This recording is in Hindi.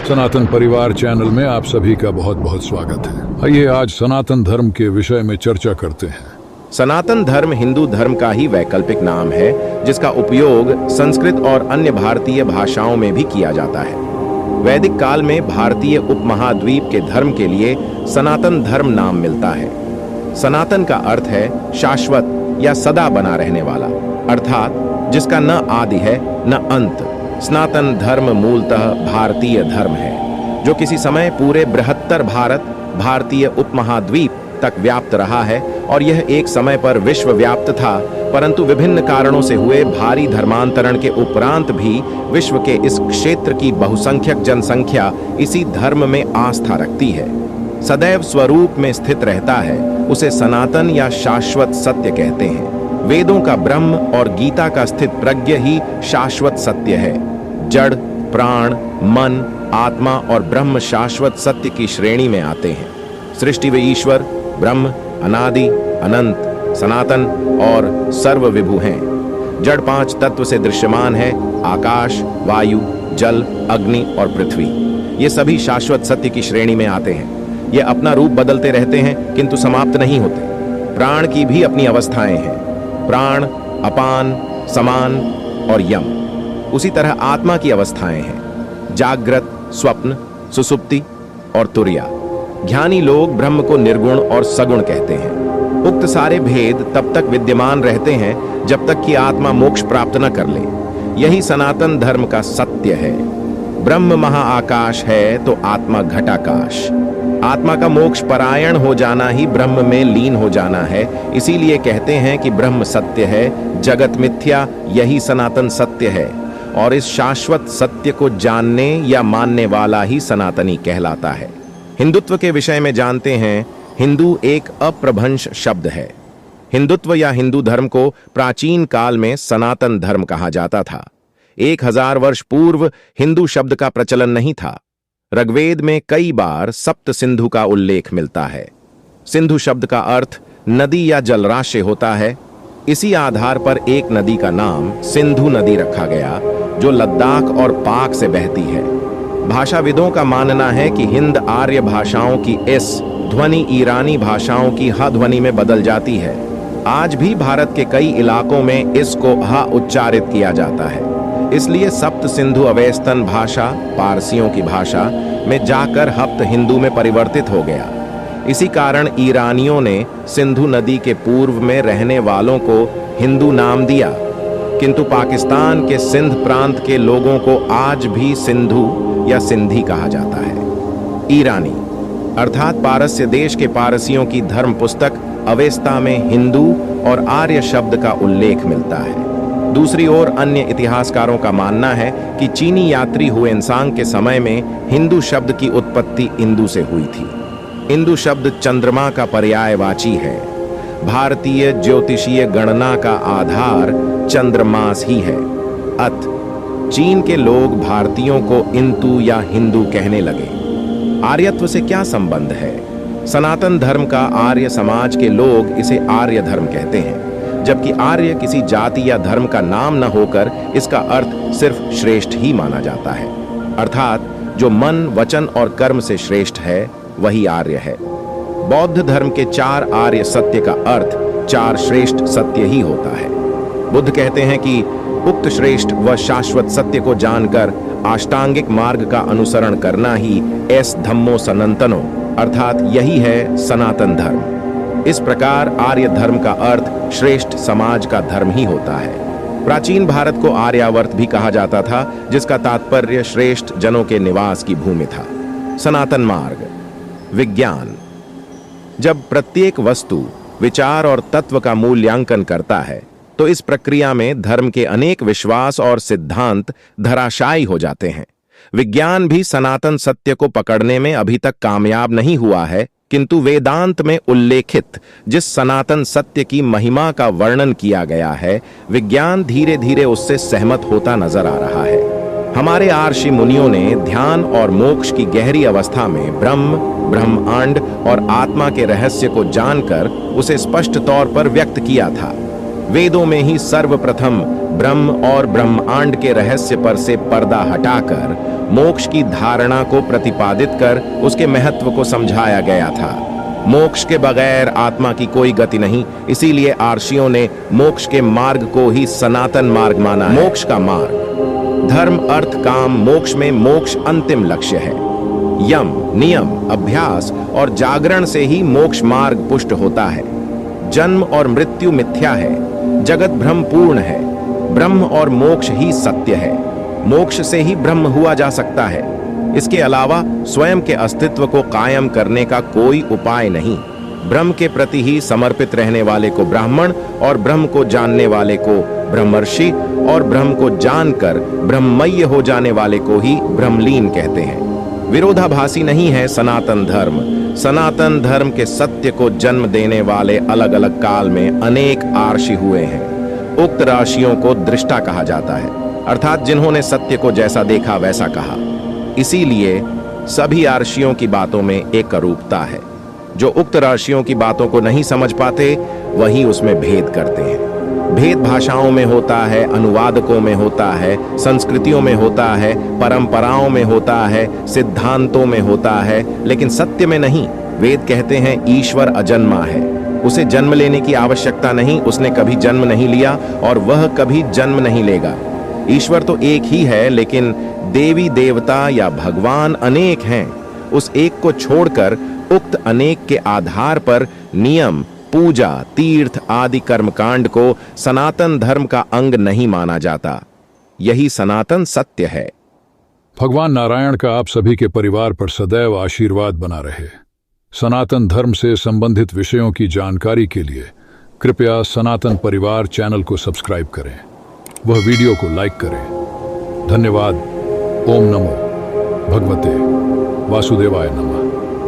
सनातन परिवार चैनल में आप सभी का बहुत बहुत स्वागत है। आइए आज सनातन धर्म के विषय में चर्चा करते हैं। सनातन धर्म हिंदू धर्म का ही वैकल्पिक नाम है, जिसका उपयोग संस्कृत और अन्य भारतीय भाषाओं में भी किया जाता है। वैदिक काल में भारतीय उपमहाद्वीप के धर्म के लिए सनातन धर्म नाम मिलता है। सनातन का अर्थ है शाश्वत या सदा बना रहने वाला, अर्थात जिसका न आदि है न अंत। सनातन धर्म मूलतः भारतीय धर्म है, जो किसी समय पूरे बृहत्तर भारतीय उपमहाद्वीप तक व्याप्त रहा है, और यह एक समय पर विश्वव्याप्त था, परंतु विभिन्न कारणों से हुए भारी धर्मांतरण के उपरांत भी विश्व के इस क्षेत्र की बहुसंख्यक जनसंख्या इसी धर्म में आस्था रखती है, सदैव स्वरूप में स्थित रहता है। उसे सनातन या शाश्वत सत्य कहते हैं। वेदों का ब्रह्म और गीता का स्थित प्रज्ञ ही शाश्वत सत्य है। जड़, प्राण, मन, आत्मा और ब्रह्म शाश्वत सत्य की श्रेणी में आते हैं। सृष्टि व ईश्वर ब्रह्म अनादि, अनंत, सनातन और सर्व विभु हैं। जड़ 5 तत्व से दृश्यमान है: आकाश, वायु, जल, अग्नि और पृथ्वी। ये सभी शाश्वत सत्य की श्रेणी में आते हैं। ये अपना रूप बदलते रहते हैं, किंतु समाप्त नहीं होते। प्राण की भी अपनी अवस्थाएं हैं: प्राण, अपान, समान और यम। उसी तरह आत्मा की अवस्थाएं हैं: जागृत, स्वप्न, सुसुप्ति और तुर्या। ज्ञानी लोग ब्रह्म को निर्गुण और सगुण कहते हैं। उक्त सारे भेद तब तक विद्यमान रहते हैं जब तक कि आत्मा मोक्ष प्राप्त न कर ले। यही सनातन धर्म का सत्य है। ब्रह्म महाआकाश है तो आत्मा घटाकाश। आत्मा का मोक्ष परायण हो जाना ही ब्रह्म में लीन हो जाना है। इसीलिए कहते हैं कि ब्रह्म सत्य है, जगत मिथ्या, यही सनातन सत्य है। और इस शाश्वत सत्य को जानने या मानने वाला ही सनातनी कहलाता है। हिंदुत्व के विषय में जानते हैं। हिंदू एक अप्रभंश शब्द है। हिंदुत्व या हिंदू धर्म को प्राचीन काल में सनातन धर्म कहा जाता था। 1000 वर्ष पूर्व हिंदू शब्द का प्रचलन नहीं था। ऋग्वेद में कई बार सप्त सिंधु का उल्लेख मिलता है। सिंधु शब्द का अर्थ नदी या जलराशि होता है। इसी आधार पर एक नदी का नाम सिंधु नदी रखा गया, जो लद्दाख और पाक से बहती है। भाषाविदों का मानना है कि हिंद आर्य भाषाओं की इस ध्वनि ईरानी भाषाओं की ह ध्वनि में बदल जाती है। आज भी भारत के कई इलाकों में इसको ह उच्चारित किया जाता है। इसलिए सप्त सिंधु अवेस्तन भाषा पारसियों की भाषा में जाकर हप्त हिंदू में परिवर्तित हो गया। इसी कारण ईरानियों ने सिंधु नदी के पूर्व में रहने वालों को हिंदू नाम दिया, किंतु पाकिस्तान के सिंध प्रांत के लोगों को आज भी सिंधु या सिंधी कहा जाता है। ईरानी अर्थात पारस्य देश के पारसियों की धर्म पुस्तक अवेस्ता में हिंदू और आर्य शब्द का उल्लेख मिलता है। दूसरी ओर अन्य इतिहासकारों का मानना है कि चीनी यात्री हुएनसांग के समय में हिंदू शब्द की उत्पत्ति इंदु से हुई थी। इंदु शब्द चंद्रमा का पर्यायवाची है। भारतीय ज्योतिषीय गणना का आधार चंद्रमास ही है। अत चीन के लोग भारतीयों को इंतु या हिंदू कहने लगे। आर्यत्व से क्या संबंध है? सनातन धर्म का आर्य समाज के लोग इसे आर्य धर्म कहते हैं, जबकि आर्य किसी जाति या धर्म का नाम न होकर इसका अर्थ सिर्फ श्रेष्ठ ही माना जाता है। अर्थात जो मन, वचन और कर्म से श्रेष्ठ है वही आर्य है। बौद्ध धर्म के 4 आर्य सत्य का अर्थ 4 श्रेष्ठ सत्य ही होता है। बुद्ध कहते हैं कि उक्त श्रेष्ठ व शाश्वत सत्य को जानकर अष्टांगिक मार्ग का अनुसरण करना ही एस धम्मो सनातनो अर्थात यही है सनातन धर्म। इस प्रकार आर्य धर्म का अर्थ श्रेष्ठ समाज का धर्म ही होता है। प्राचीन भारत को आर्यावर्त भी कहा जाता था, जिसका तात्पर्य श्रेष्ठ जनों के निवास की भूमि था। सनातन मार्ग विज्ञान जब प्रत्येक वस्तु, विचार और तत्व का मूल्यांकन करता है, तो इस प्रक्रिया में धर्म के अनेक विश्वास और सिद्धांत धराशायी हो जाते हैं। विज्ञान भी सनातन सत्य को पकड़ने में अभी तक कामयाब नहीं हुआ है, किंतु वेदांत में उल्लेखित जिस सनातन सत्य की महिमा का वर्णन किया गया है, विज्ञान धीरे धीरे उससे सहमत होता नजर आ रहा है। हमारे आर्षि मुनियों ने ध्यान और मोक्ष की गहरी अवस्था में ब्रह्म, ब्रह्मांड और आत्मा के रहस्य को जानकर उसे स्पष्ट तौर पर व्यक्त किया था। वेदों में ही सर्वप्रथम ब्रह्म और ब्रह्मांड के रहस्य पर से पर्दा हटाकर मोक्ष की धारणा को प्रतिपादित कर उसके महत्व को समझाया गया था। मोक्ष के बगैर आत्मा की कोई गति नहीं, इसीलिए आर्षियों ने मोक्ष के मार्ग को ही सनातन मार्ग माना है। मोक्ष का मार्ग, धर्म अर्थ काम मोक्ष में मोक्ष अंतिम लक्ष्य है। यम, नियम, अभ्यास और जागरण से ही मोक्ष मार्ग पुष्ट होता है। जन्म और मृत्यु मिथ्या है, जगत भ्रमपूर्ण है। ब्रह्म और मोक्ष ही सत्य है। मोक्ष से ही ब्रह्म हुआ जा सकता है। इसके अलावा स्वयं के अस्तित्व को कायम करने का कोई उपाय नहीं। ब्रह्म के प्रति ही समर्पित रहने वाले को ब्राह्मण और ब्रह्म को जानने वाले को ब्रह्मर्षि और ब्रह्म को जानकर ब्रह्ममय हो जाने वाले को ही ब्रह्मलीन कहते हैं। विरोधाभासी नहीं है सनातन धर्म। सनातन धर्म के सत्य को जन्म देने वाले अलग अलग काल में अनेक आर्षि हुए हैं। उक्त राशियों को दृष्टा कहा जाता है, अर्थात जिन्होंने सत्य को जैसा देखा वैसा कहा। इसीलिए सभी आर्षियों की बातों में एक रूपता है। जो उक्त राशियों की बातों को नहीं समझ पाते वही उसमें भेद करते हैं। भेद भाषाओं में होता है, अनुवादकों में होता है, संस्कृतियों में होता है, परंपराओं में होता है, सिद्धांतों में होता है, लेकिन सत्य में नहीं। वेद कहते हैं ईश्वर अजन्मा है, उसे जन्म लेने की आवश्यकता नहीं, उसने कभी जन्म नहीं लिया और वह कभी जन्म नहीं लेगा। ईश्वर तो एक ही है, लेकिन देवी देवता या भगवान अनेक हैं। उस एक को छोड़कर उक्त अनेक के आधार पर नियम, पूजा, तीर्थ आदि कर्मकांड को सनातन धर्म का अंग नहीं माना जाता। यही सनातन सत्य है। भगवान नारायण का आप सभी के परिवार पर सदैव आशीर्वाद बना रहे। सनातन धर्म से संबंधित विषयों की जानकारी के लिए कृपया सनातन परिवार चैनल को सब्सक्राइब करें, वह वीडियो को लाइक करें। धन्यवाद। ओम नमो भगवते वासुदेवाय नमः।